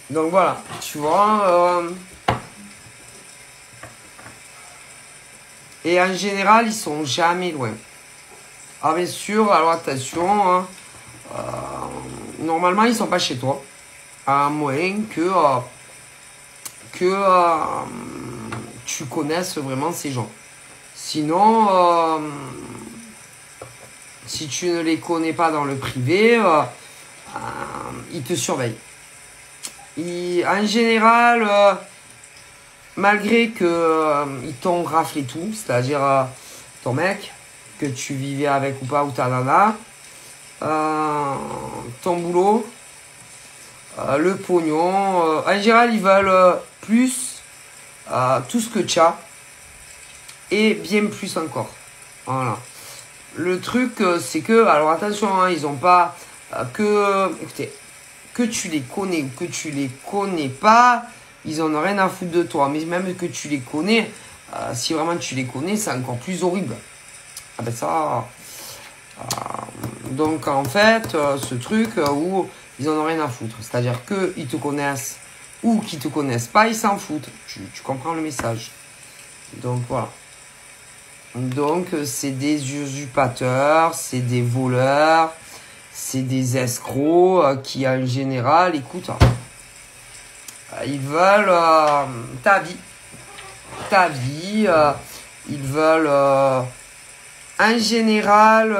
Donc voilà, tu vois. Et en général, ils sont jamais loin. Ah bien sûr, alors attention, hein, normalement ils sont pas chez toi. À moins que tu connaisses vraiment ces gens. Sinon, si tu ne les connais pas dans le privé, ils te surveillent. En général, malgré que ils t'ont raflé tout, c'est-à-dire ton mec, que tu vivais avec ou pas, ou ta nana, ton boulot, le pognon, en général ils veulent plus tout ce que tu as et bien plus encore. Voilà. Le truc c'est que, alors attention, hein, ils ont pas écoutez, que tu les connais ou que tu les connais pas, ils en ont rien à foutre de toi. Mais même que tu les connais, si vraiment tu les connais, c'est encore plus horrible. Ah ben ça. Donc en fait, ce truc où ils en ont rien à foutre. C'est-à-dire qu'ils te connaissent ou qu'ils te connaissent pas, ils s'en foutent. Tu comprends le message. Donc voilà. Donc c'est des usurpateurs, c'est des voleurs, c'est des escrocs qui en général, écoute, ils veulent ta vie. Ta vie, ils veulent en général,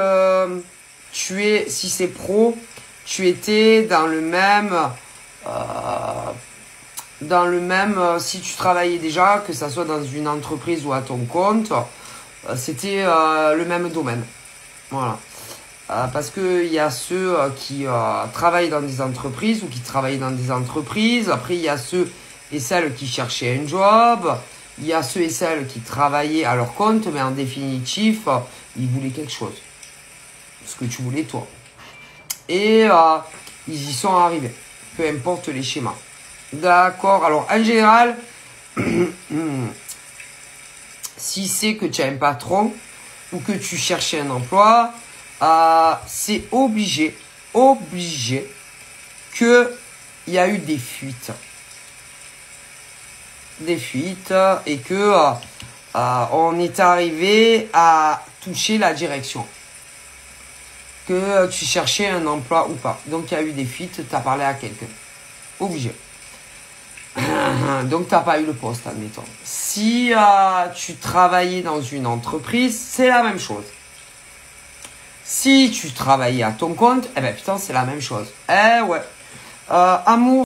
si c'est pro, tu étais dans le même, si tu travaillais déjà, que ça soit dans une entreprise ou à ton compte, c'était le même domaine. Voilà. Parce qu'il y a ceux qui travaillent dans des entreprises ou qui travaillent dans des entreprises. Après, il y a ceux et celles qui cherchaient un job. Il y a ceux et celles qui travaillaient à leur compte, mais en définitif, ils voulaient quelque chose. Ce que tu voulais, toi. Et ils y sont arrivés. Peu importe les schémas. D'accord. Alors, en général, si c'est que tu as un patron ou que tu cherchais un emploi, c'est obligé qu'il y a eu des fuites. Et que on est arrivé à toucher la direction. Que tu cherchais un emploi ou pas. Donc il y a eu des fuites, tu as parlé à quelqu'un. Obligé. Donc tu n'as pas eu le poste, admettons. Si tu travaillais dans une entreprise, c'est la même chose. Si tu travaillais à ton compte, eh ben putain, c'est la même chose. Eh ouais. Amour.